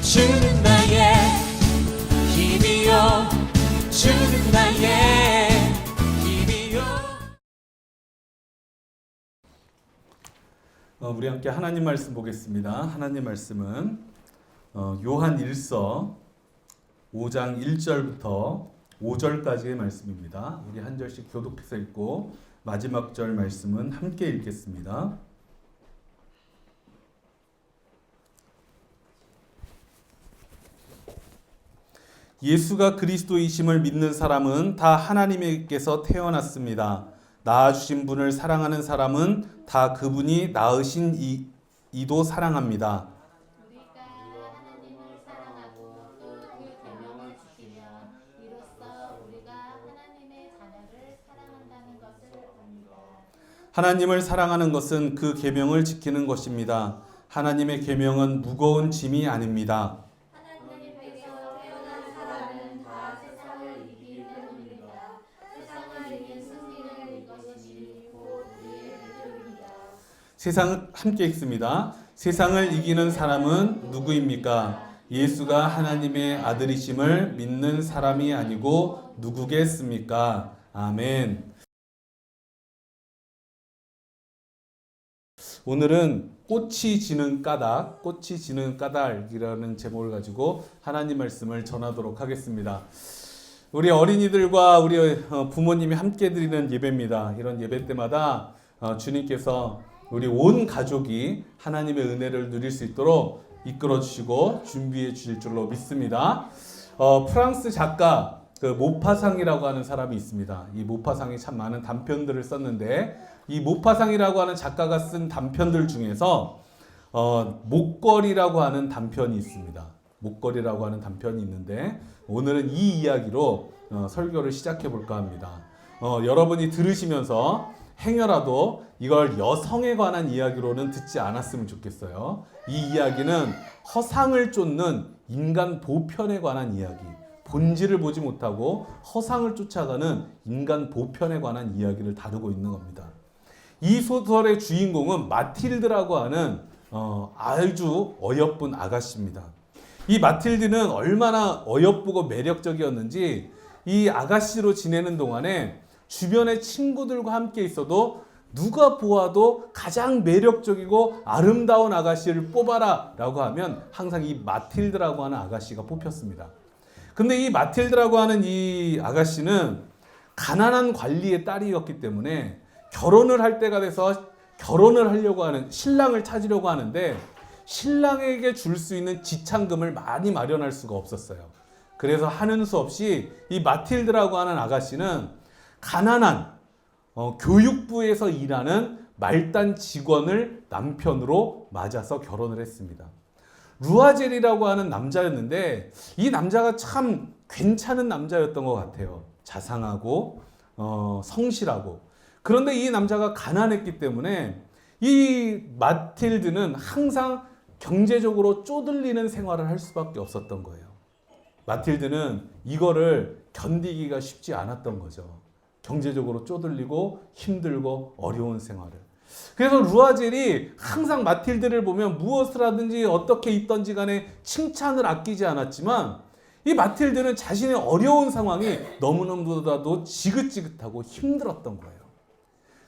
주는 나의 힘이요 주는 나의 힘이요. 우리 함께 하나님 말씀 보겠습니다. 하나님 말씀은 요한 1서 5장 1절부터 5절까지의 말씀입니다. 우리 한 절씩 교독해서 읽고 마지막 절 말씀은 함께 읽겠습니다. 예수가 그리스도이심을 믿는 사람은 다 하나님께서 태어났습니다. 낳아주신 분을 사랑하는 사람은 다 그분이 낳으신 이도 사랑합니다. 우리가 하나님을 사랑하고 또 그 계명을 지키면 이로써 우리가 하나님의 자녀를 사랑한다는 것을 압니다. 하나님을 사랑하는 것은 그 계명을 지키는 것입니다. 하나님의 계명은 무거운 짐이 아닙니다. 하나님께서 태어난 사람은 다 세상을 이기기 때문입니다. 세상을 이긴 승리는 이것이니 곧 우리의 믿음입니다. 세상을 함께 읽습니다. 세상을 이기는 사람은 누구입니까? 예수가 하나님의 아들이심을 믿는 사람이 아니고 누구겠습니까? 아멘. 오늘은 꽃이 지는 까닭, 꽃이 지는 까닭이라는 제목을 가지고 하나님 말씀을 전하도록 하겠습니다. 우리 어린이들과 우리 부모님이 함께 드리는 예배입니다. 이런 예배 때마다 주님께서 우리 온 가족이 하나님의 은혜를 누릴 수 있도록 이끌어 주시고 준비해 주실 줄로 믿습니다. 프랑스 작가 모파상이라고 하는 사람이 있습니다. 이 모파상이 참 많은 단편들을 썼는데 이 모파상이라고 하는 작가가 쓴 단편들 중에서 목걸이라고 하는 단편이 있습니다. 목걸이라고 하는 단편이 있는데 오늘은 이 이야기로 설교를 시작해 볼까 합니다. 여러분이 들으시면서 행여라도 이걸 여성에 관한 이야기로는 듣지 않았으면 좋겠어요. 이 이야기는 허상을 쫓는 인간 보편에 관한 이야기, 본질을 보지 못하고 허상을 쫓아가는 인간 보편에 관한 이야기를 다루고 있는 겁니다. 이 소설의 주인공은 마틸드라고 하는 아주 어여쁜 아가씨입니다. 이 마틸드는 얼마나 어여쁘고 매력적이었는지 이 아가씨로 지내는 동안에 주변의 친구들과 함께 있어도 누가 보아도 가장 매력적이고 아름다운 아가씨를 뽑아라 라고 하면 항상 이 마틸드라고 하는 아가씨가 뽑혔습니다. 근데 이 마틸드라고 하는 이 아가씨는 가난한 관리의 딸이었기 때문에 결혼을 할 때가 돼서 결혼을 하려고 하는 신랑을 찾으려고 하는데 신랑에게 줄 수 있는 지참금을 많이 마련할 수가 없었어요. 그래서 하는 수 없이 이 마틸드라고 하는 아가씨는 가난한 교육부에서 일하는 말단 직원을 남편으로 맞아서 결혼을 했습니다. 루아젤이라고 하는 남자였는데 이 남자가 참 괜찮은 남자였던 것 같아요. 자상하고 성실하고. 그런데 이 남자가 가난했기 때문에 이 마틸드는 항상 경제적으로 쪼들리는 생활을 할 수밖에 없었던 거예요. 마틸드는 이거를 견디기가 쉽지 않았던 거죠. 경제적으로 쪼들리고 힘들고 어려운 생활을. 그래서 루아젤이 항상 마틸드를 보면 무엇을 하든지 어떻게 있든지 간에 칭찬을 아끼지 않았지만 이 마틸드는 자신의 어려운 상황이 너무너무나도 지긋지긋하고 힘들었던 거예요.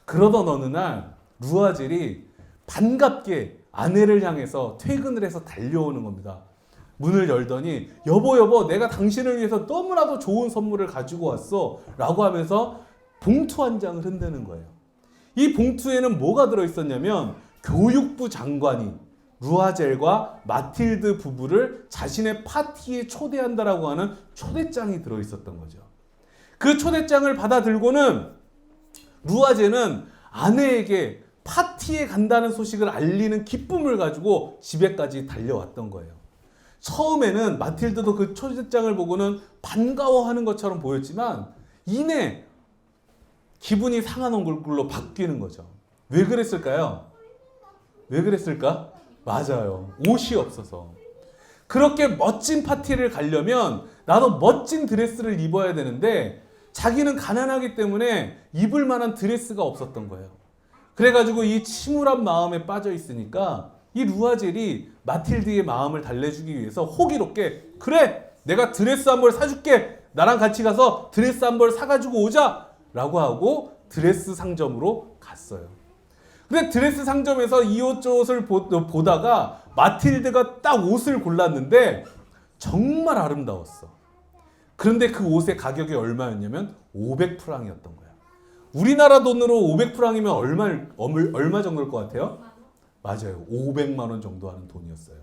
그러던 어느 날 루아젤이 반갑게 아내를 향해서 퇴근을 해서 달려오는 겁니다. 문을 열더니 여보 내가 당신을 위해서 너무나도 좋은 선물을 가지고 왔어 라고 하면서 봉투 한 장을 흔드는 거예요. 이 봉투에는 뭐가 들어있었냐면 교육부 장관이 루아젤과 마틸드 부부를 자신의 파티에 초대한다라고 하는 초대장이 들어있었던 거죠. 그 초대장을 받아 들고는 루아젤은 아내에게 파티에 간다는 소식을 알리는 기쁨을 가지고 집에까지 달려왔던 거예요. 처음에는 마틸드도 그 초대장을 보고는 반가워하는 것처럼 보였지만 이내 기분이 상한 얼굴로 바뀌는 거죠. 왜 그랬을까요? 왜 그랬을까? 맞아요. 옷이 없어서. 그렇게 멋진 파티를 가려면 나도 멋진 드레스를 입어야 되는데 자기는 가난하기 때문에 입을 만한 드레스가 없었던 거예요. 그래가지고 이 침울한 마음에 빠져 있으니까 이 루아젤이 마틸드의 마음을 달래주기 위해서 호기롭게 그래 내가 드레스 한 벌 사줄게 나랑 같이 가서 드레스 한 벌 사가지고 오자 라고 하고 드레스 상점으로 갔어요. 근데 드레스 상점에서 이 옷 저 옷을 보다가 마틸드가 딱 옷을 골랐는데 정말 아름다웠어. 그런데 그 옷의 가격이 얼마였냐면 500프랑이었던 거야. 우리나라 돈으로 500프랑이면 얼마 정도일 것 같아요? 맞아요. 500만 원 정도 하는 돈이었어요.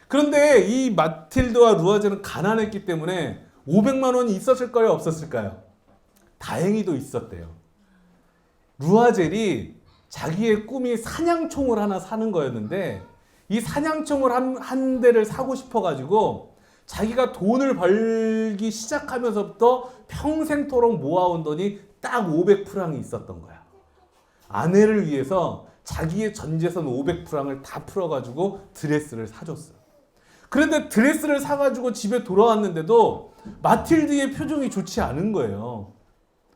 그런데 이 마틸드와 루아젤은 가난했기 때문에 500만 원이 있었을까요? 없었을까요? 다행히도 있었대요. 루아젤이 자기의 꿈이 사냥총을 하나 사는 거였는데 이 사냥총을 한 대를 사고 싶어가지고 자기가 돈을 벌기 시작하면서부터 평생토록 모아온 돈이 딱 500프랑이 있었던 거야. 아내를 위해서 자기의 전 재산 500프랑을 다 풀어가지고 드레스를 사줬어요. 그런데 드레스를 사가지고 집에 돌아왔는데도 마틸드의 표정이 좋지 않은 거예요.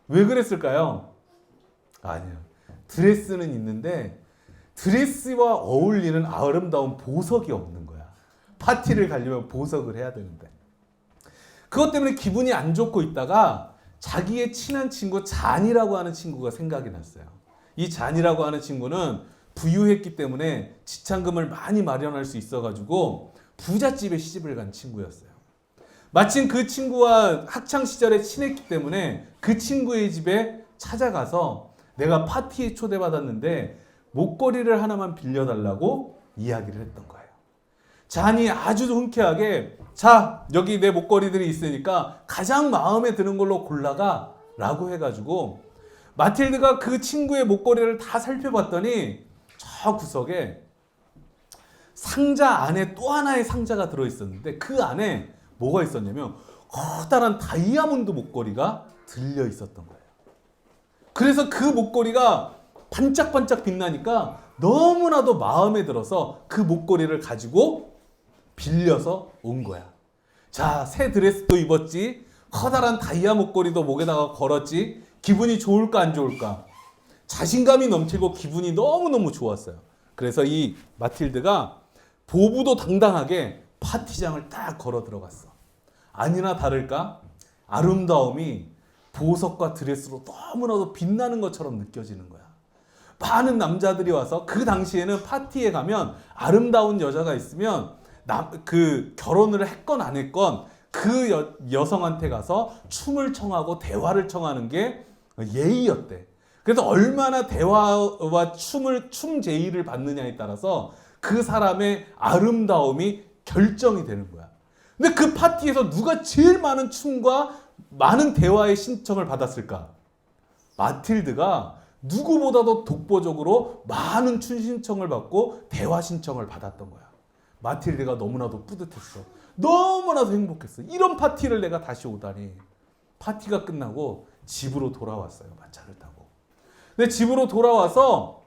왜 그랬을까요? 아니요. 드레스는 있는데 드레스와 어울리는 아름다운 보석이 없는 거야. 파티를 가려면 보석을 해야 되는데. 그것 때문에 기분이 안 좋고 있다가 자기의 친한 친구 잔이라고 하는 친구가 생각이 났어요. 이 잔이라고 하는 친구는 부유했기 때문에 지참금을 많이 마련할 수 있어가지고 부잣집에 시집을 간 친구였어요. 마침 그 친구와 학창 시절에 친했기 때문에 그 친구의 집에 찾아가서 내가 파티에 초대받았는데 목걸이를 하나만 빌려달라고 이야기를 했던 거예요. 잔이 아주 흔쾌하게 자 여기 내 목걸이들이 있으니까 가장 마음에 드는 걸로 골라가 라고 해가지고 마틸드가 그 친구의 목걸이를 다 살펴봤더니 저 구석에 상자 안에 또 하나의 상자가 들어있었는데 그 안에 뭐가 있었냐면 커다란 다이아몬드 목걸이가 들려 있었던 거예요. 그래서 그 목걸이가 반짝반짝 빛나니까 너무나도 마음에 들어서 그 목걸이를 가지고 빌려서 온 거야. 자, 새 드레스도 입었지, 커다란 다이아 목걸이도 목에다가 걸었지, 기분이 좋을까 안 좋을까? 자신감이 넘치고 기분이 너무너무 좋았어요. 그래서 이 마틸드가 보부도 당당하게 파티장을 딱 걸어 들어갔어. 아니나 다를까 아름다움이 보석과 드레스로 너무나도 빛나는 것처럼 느껴지는 거야. 많은 남자들이 와서 그 당시에는 파티에 가면 아름다운 여자가 있으면 그 결혼을 했건 안 했건 그 여성한테 가서 춤을 청하고 대화를 청하는 게 예의였대. 그래서 얼마나 대화와 춤 제의를 받느냐에 따라서 그 사람의 아름다움이 결정이 되는 거야. 근데 그 파티에서 누가 제일 많은 춤과 많은 대화의 신청을 받았을까? 마틸드가 누구보다도 독보적으로 많은 춤 신청을 받고 대화 신청을 받았던 거야. 마틸드가 너무나도 뿌듯했어. 너무나도 행복했어. 이런 파티를 내가 다시 오다니. 파티가 끝나고 집으로 돌아왔어요. 마차를 타고. 근데 집으로 돌아와서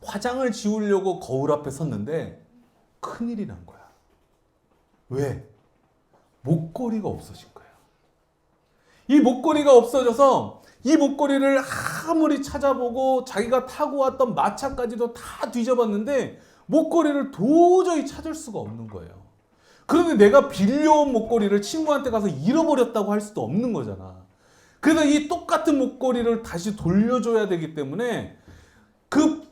화장을 지우려고 거울 앞에 섰는데 큰일이 난 거야. 왜? 목걸이가 없어진 거야. 이 목걸이가 없어져서 이 목걸이를 아무리 찾아보고 자기가 타고 왔던 마차까지도 다 뒤져봤는데 목걸이를 도저히 찾을 수가 없는 거예요. 그런데 내가 빌려온 목걸이를 친구한테 가서 잃어버렸다고 할 수도 없는 거잖아. 그래서 이 똑같은 목걸이를 다시 돌려줘야 되기 때문에 그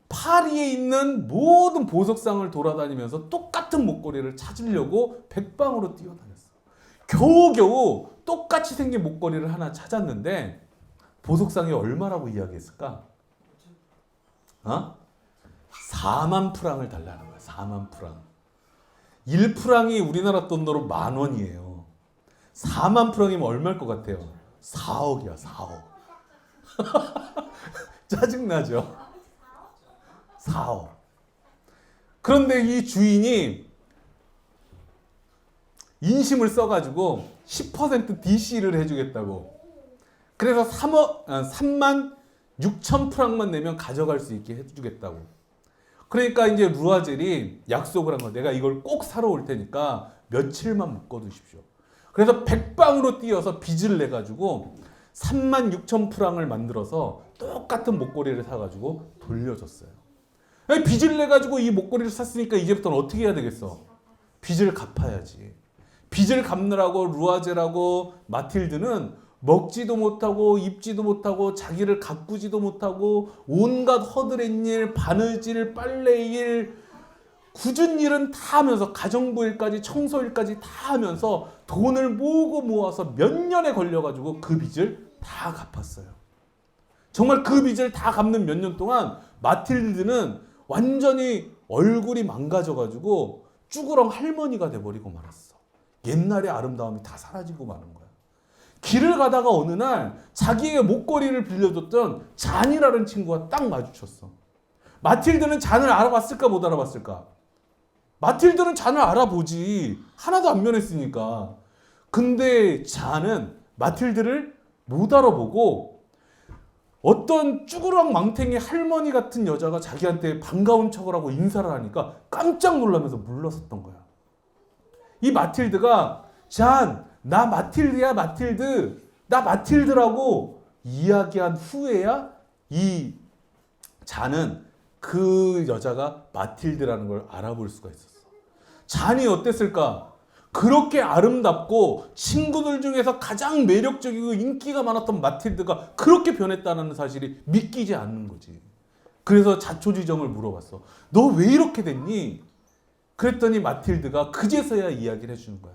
파리에 있는 모든 보석상을 돌아다니면서 똑같은 목걸이를 찾으려고 백방으로 뛰어다녔어. 겨우겨우 똑같이 생긴 목걸이를 하나 찾았는데 보석상이 얼마라고 이야기했을까? 4만 프랑을 달라는 거야. 4만 프랑. 1프랑이 우리나라 돈으로 10,000원이에요. 4만 프랑이면 얼마일 것 같아요? 4억이야. 4억. 짜증나죠? 4억. 그런데 이 주인이 인심을 써가지고 10% DC를 해주겠다고. 그래서 3만 6천 프랑만 내면 가져갈 수 있게 해주겠다고. 그러니까 이제 루아젤이 약속을 한 거야. 내가 이걸 꼭 사러 올 테니까 며칠만 묶어두십시오. 그래서 백방으로 뛰어서 빚을 내가지고 3만 6천 프랑을 만들어서 똑같은 목걸이를 사가지고 돌려줬어요. 아니, 빚을 내가지고 이 목걸이를 샀으니까 이제부터는 어떻게 해야 되겠어? 빚을 갚아야지. 빚을 갚느라고 루아제라고 마틸드는 먹지도 못하고 입지도 못하고 자기를 가꾸지도 못하고 온갖 허드렛 일, 바느질, 빨래 일, 굳은 일은 다 하면서 가정부 일까지 청소일까지 다 하면서 돈을 모으고 모아서 몇 년에 걸려가지고 그 빚을 다 갚았어요. 정말 그 빚을 다 갚는 몇 년 동안 마틸드는 완전히 얼굴이 망가져가지고 쭈그렁 할머니가 돼버리고 말았어. 옛날의 아름다움이 다 사라지고 마는 거야. 길을 가다가 어느 날 자기의 목걸이를 빌려줬던 잔이라는 친구가 딱 마주쳤어. 마틸드는 잔을 알아봤을까 못 알아봤을까? 마틸드는 잔을 알아보지. 하나도 안 변했으니까. 근데 잔은 마틸드를 못 알아보고 어떤 쭈그랑 망탱이 할머니 같은 여자가 자기한테 반가운 척을 하고 인사를 하니까 깜짝 놀라면서 물러섰던 거야. 이 마틸드가 잔, 나 마틸드야 마틸드, 나 마틸드라고 이야기한 후에야 이 잔은 그 여자가 마틸드라는 걸 알아볼 수가 있었어. 잔이 어땠을까? 그렇게 아름답고 친구들 중에서 가장 매력적이고 인기가 많았던 마틸드가 그렇게 변했다는 사실이 믿기지 않는 거지. 그래서 자초지종을 물어봤어. 너 왜 이렇게 됐니? 그랬더니 마틸드가 그제서야 이야기를 해주는 거야.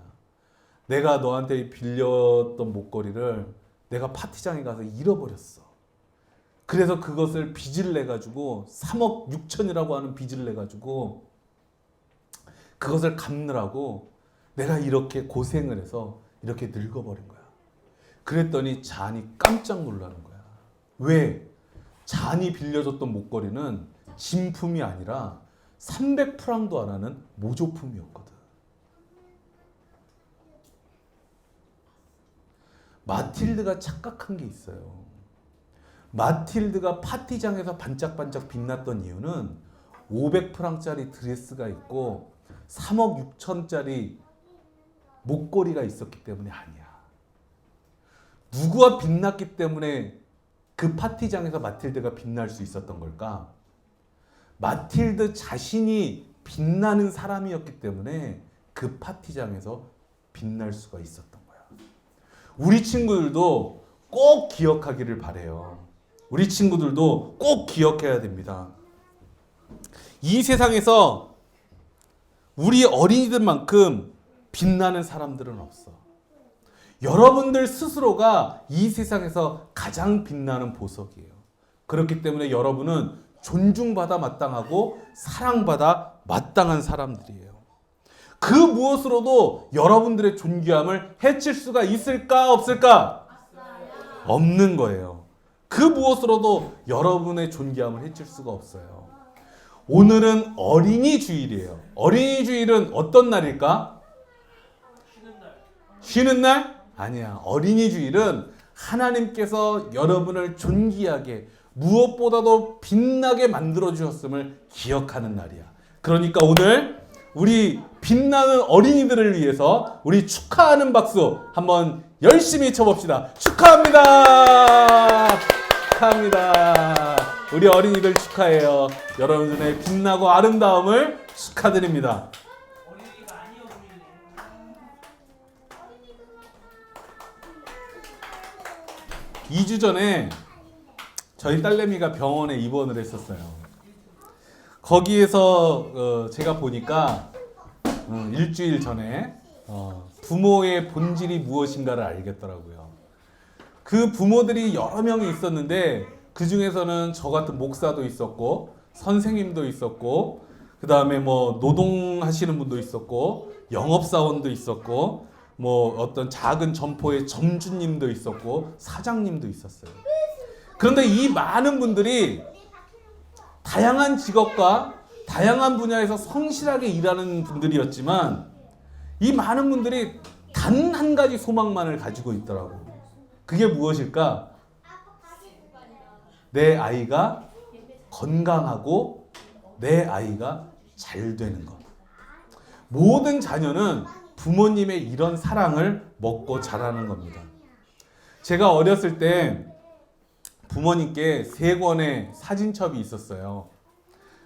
내가 너한테 빌렸던 목걸이를 내가 파티장에 가서 잃어버렸어. 그래서 그것을 빚을 내가지고 3억 6천이라고 하는 빚을 내가지고 그것을 갚느라고 내가 이렇게 고생을 해서 이렇게 늙어버린 거야. 그랬더니 잔이 깜짝 놀라는 거야. 왜? 잔이 빌려줬던 목걸이는 진품이 아니라 300프랑도 안 하는 모조품이었거든. 마틸드가 착각한 게 있어요. 마틸드가 파티장에서 반짝반짝 빛났던 이유는 500프랑짜리 드레스가 있고 3억 6천짜리 목걸이가 있었기 때문에 아니야. 누구와 빛났기 때문에 그 파티장에서 마틸드가 빛날 수 있었던 걸까? 마틸드 자신이 빛나는 사람이었기 때문에 그 파티장에서 빛날 수가 있었던 거야. 우리 친구들도 꼭 기억하기를 바래요. 우리 친구들도 꼭 기억해야 됩니다. 이 세상에서 우리 어린이들만큼 빛나는 사람들은 없어. 여러분들 스스로가 이 세상에서 가장 빛나는 보석이에요. 그렇기 때문에 여러분은 존중받아 마땅하고 사랑받아 마땅한 사람들이에요. 그 무엇으로도 여러분들의 존귀함을 해칠 수가 있을까 없을까? 없는 거예요. 그 무엇으로도 여러분의 존귀함을 해칠 수가 없어요. 오늘은 어린이 주일이에요. 어린이 주일은 어떤 날일까? 쉬는 날? 아니야. 어린이 주일은 하나님께서 여러분을 존귀하게 무엇보다도 빛나게 만들어 주셨음을 기억하는 날이야. 그러니까 오늘 우리 빛나는 어린이들을 위해서 우리 축하하는 박수 한번 열심히 쳐봅시다. 축하합니다. 축하합니다. 우리 어린이들 축하해요. 여러분들의 빛나고 아름다움을 축하드립니다. 2주 전에 저희 딸내미가 병원에 입원을 했었어요. 거기에서 제가 보니까 일주일 전에 부모의 본질이 무엇인가를 알겠더라고요. 그 부모들이 여러 명이 있었는데 그 중에서는 저 같은 목사도 있었고 선생님도 있었고 그 다음에 뭐 노동하시는 분도 있었고 영업사원도 있었고 뭐 어떤 작은 점포의 점주님도 있었고 사장님도 있었어요. 그런데 이 많은 분들이 다양한 직업과 다양한 분야에서 성실하게 일하는 분들이었지만 이 많은 분들이 단 한 가지 소망만을 가지고 있더라고요. 그게 무엇일까? 내 아이가 건강하고 내 아이가 잘 되는 것. 모든 자녀는 부모님의 이런 사랑을 먹고 자라는 겁니다. 제가 어렸을 때 부모님께 3권의 사진첩이 있었어요.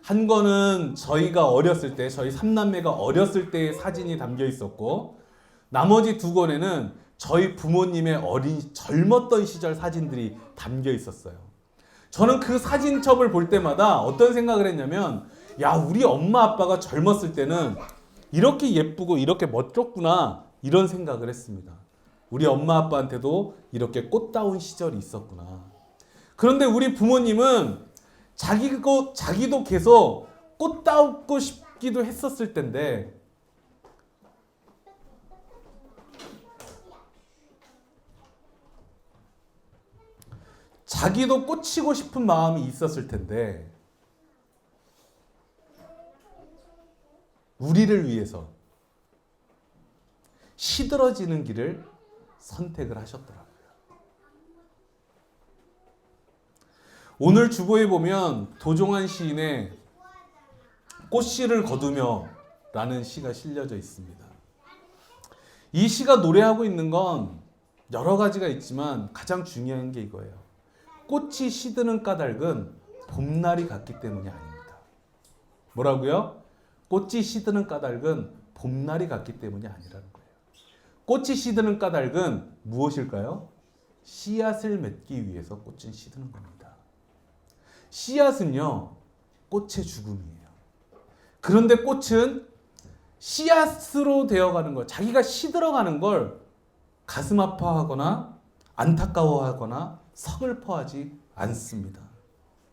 한 거는 저희가 어렸을 때, 저희 삼남매가 어렸을 때의 사진이 담겨 있었고, 나머지 두 권에는 저희 부모님의 젊었던 시절 사진들이 담겨 있었어요. 저는 그 사진첩을 볼 때마다 어떤 생각을 했냐면, 야, 우리 엄마 아빠가 젊었을 때는 이렇게 예쁘고 이렇게 멋졌구나, 이런 생각을 했습니다. 우리 엄마 아빠한테도 이렇게 꽃다운 시절이 있었구나. 그런데 우리 부모님은 자기도 계속 꽃다우고 싶기도 했었을 텐데, 자기도 꽂히고 싶은 마음이 있었을 텐데, 우리를 위해서 시들어지는 길을 선택을 하셨더라고요. 오늘 주보에 보면 도종환 시인의 꽃씨를 거두며 라는 시가 실려져 있습니다. 이 시가 노래하고 있는 건 여러 가지가 있지만 가장 중요한 게 이거예요. 꽃이 시드는 까닭은 봄날이 갔기 때문이 아닙니다. 뭐라고요? 꽃이 시드는 까닭은 봄날이 갔기 때문이 아니라는 거예요. 꽃이 시드는 까닭은 무엇일까요? 씨앗을 맺기 위해서 꽃은 시드는 겁니다. 씨앗은요, 꽃의 죽음이에요. 그런데 꽃은 씨앗으로 되어가는 걸, 자기가 시들어가는 걸 가슴 아파하거나 안타까워하거나 서글퍼하지 않습니다.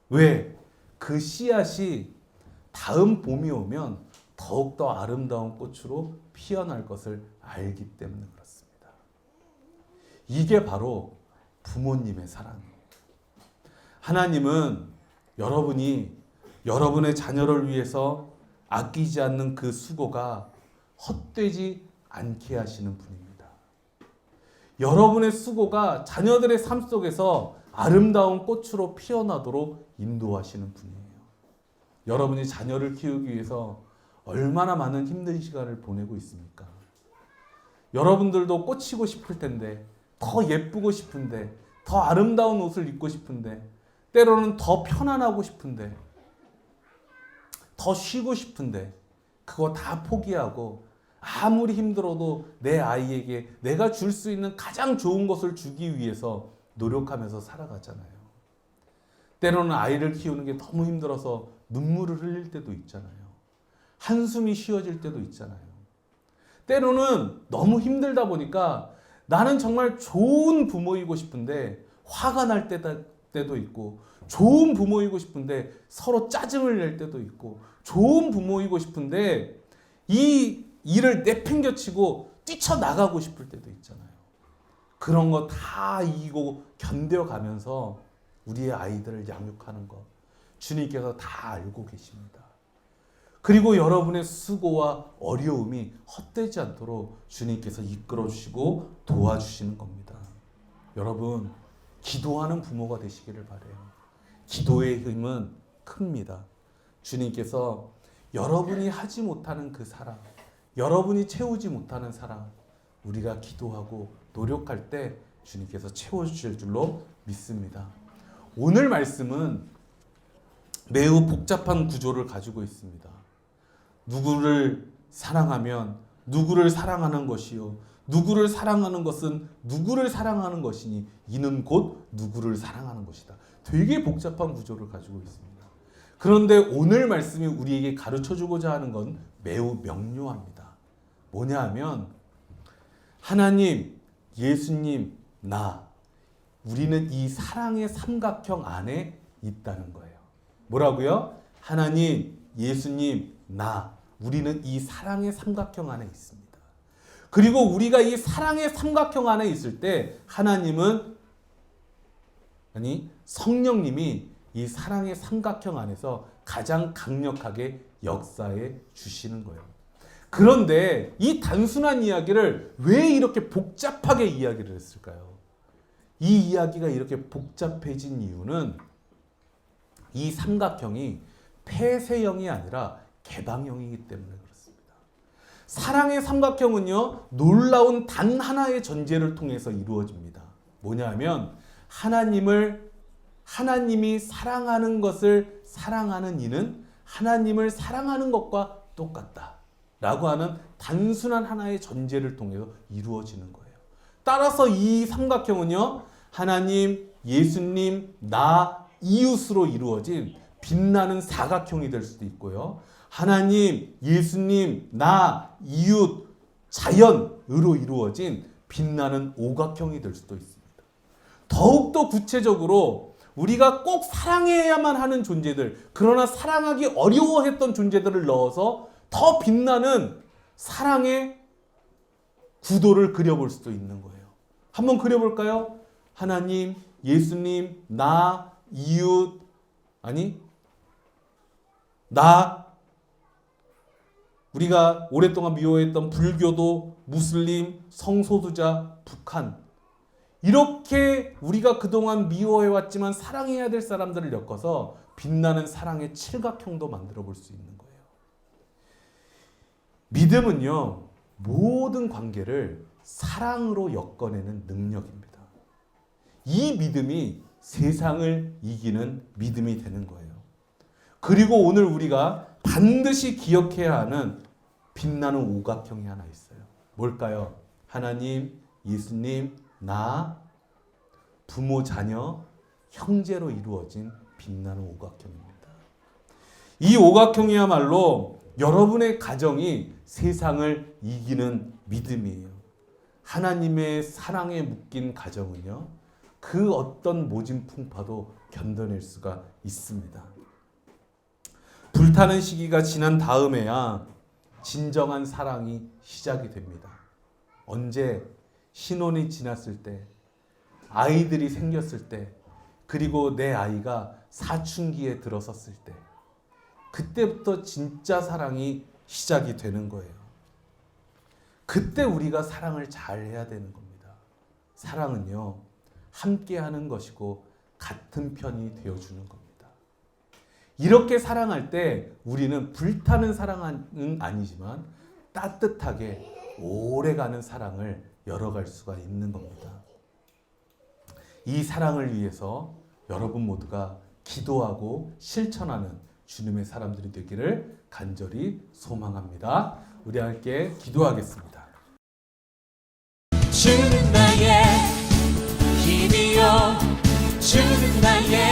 왜? 그 씨앗이 다음 봄이 오면 더욱더 아름다운 꽃으로 피어날 것을 알기 때문에 그렇습니다. 이게 바로 부모님의 사랑이에요. 하나님은 여러분이 여러분의 자녀를 위해서 아끼지 않는 그 수고가 헛되지 않게 하시는 분입니다. 여러분의 수고가 자녀들의 삶 속에서 아름다운 꽃으로 피어나도록 인도하시는 분이에요. 여러분이 자녀를 키우기 위해서 얼마나 많은 힘든 시간을 보내고 있습니까? 여러분들도 꽂히고 싶을 텐데, 더 예쁘고 싶은데, 더 아름다운 옷을 입고 싶은데, 때로는 더 편안하고 싶은데, 더 쉬고 싶은데, 그거 다 포기하고 아무리 힘들어도 내 아이에게 내가 줄 수 있는 가장 좋은 것을 주기 위해서 노력하면서 살아가잖아요. 때로는 아이를 키우는 게 너무 힘들어서 눈물을 흘릴 때도 있잖아요. 한숨이 쉬어질 때도 있잖아요. 때로는 너무 힘들다 보니까 나는 정말 좋은 부모이고 싶은데 화가 날 때도 있고, 좋은 부모이고 싶은데 서로 짜증을 낼 때도 있고, 좋은 부모이고 싶은데 이 일을 내팽겨치고 뛰쳐나가고 싶을 때도 있잖아요. 그런 거 다 이기고 견뎌가면서 우리의 아이들을 양육하는 것 주님께서 다 알고 계십니다. 그리고 여러분의 수고와 어려움이 헛되지 않도록 주님께서 이끌어 주시고 도와주시는 겁니다. 여러분, 기도하는 부모가 되시기를 바라요. 기도의 힘은 큽니다. 주님께서 여러분이 하지 못하는 그 사랑, 여러분이 채우지 못하는 사랑, 우리가 기도하고 노력할 때 주님께서 채워주실 줄로 믿습니다. 오늘 말씀은 매우 복잡한 구조를 가지고 있습니다. 누구를 사랑하면 누구를 사랑하는 것이요, 누구를 사랑하는 것은 누구를 사랑하는 것이니 이는 곧 누구를 사랑하는 것이다. 되게 복잡한 구조를 가지고 있습니다. 그런데 오늘 말씀이 우리에게 가르쳐주고자 하는 건 매우 명료합니다. 뭐냐 하면 하나님, 예수님, 나, 우리는 이 사랑의 삼각형 안에 있다는 거예요. 뭐라고요? 하나님, 예수님, 나, 우리는 이 사랑의 삼각형 안에 있습니다. 그리고 우리가 이 사랑의 삼각형 안에 있을 때 하나님은, 아니 성령님이 이 사랑의 삼각형 안에서 가장 강력하게 역사해 주시는 거예요. 그런데 이 단순한 이야기를 왜 이렇게 복잡하게 이야기를 했을까요? 이 이야기가 이렇게 복잡해진 이유는 이 삼각형이 폐쇄형이 아니라 개방형이기 때문에 그렇습니다. 사랑의 삼각형은요, 놀라운 단 하나의 전제를 통해서 이루어집니다. 뭐냐 하면 하나님이 사랑하는 것을 사랑하는 이는 하나님을 사랑하는 것과 똑같다 라고 하는 단순한 하나의 전제를 통해서 이루어지는 거예요. 따라서 이 삼각형은요, 하나님, 예수님, 나, 이웃으로 이루어진 빛나는 사각형이 될 수도 있고요. 하나님, 예수님, 나, 이웃, 자연으로 이루어진 빛나는 오각형이 될 수도 있습니다. 더욱더 구체적으로 우리가 꼭 사랑해야만 하는 존재들, 그러나 사랑하기 어려워했던 존재들을 넣어서 더 빛나는 사랑의 구도를 그려볼 수도 있는 거예요. 한번 그려볼까요? 하나님, 예수님, 나, 이웃, 나, 우리가 오랫동안 미워했던 불교도, 무슬림, 성소수자, 북한, 이렇게 우리가 그동안 미워해왔지만 사랑해야 될 사람들을 엮어서 빛나는 사랑의 칠각형도 만들어 볼 수 있는 거예요. 믿음은요, 모든 관계를 사랑으로 엮어내는 능력입니다. 이 믿음이 세상을 이기는 믿음이 되는 거예요. 그리고 오늘 우리가 반드시 기억해야 하는 빛나는 오각형이 하나 있어요. 뭘까요? 하나님, 예수님, 나, 부모, 자녀, 형제로 이루어진 빛나는 오각형입니다. 이 오각형이야말로 여러분의 가정이 세상을 이기는 믿음이에요. 하나님의 사랑에 묶인 가정은요, 그 어떤 모진 풍파도 견뎌낼 수가 있습니다. 불타는 시기가 지난 다음에야 진정한 사랑이 시작이 됩니다. 언제? 신혼이 지났을 때, 아이들이 생겼을 때, 그리고 내 아이가 사춘기에 들어섰을 때, 그때부터 진짜 사랑이 시작이 되는 거예요. 그때 우리가 사랑을 잘 해야 되는 겁니다. 사랑은요, 함께하는 것이고 같은 편이 되어주는 겁니다. 이렇게 사랑할 때 우리는 불타는 사랑은 아니지만 따뜻하게 오래가는 사랑을 열어갈 수가 있는 겁니다. 이 사랑을 위해서 여러분 모두가 기도하고 실천하는 주님의 사람들이 되기를 간절히 소망합니다. 우리 함께 기도하겠습니다. 주는 나의 힘이요 주는 나의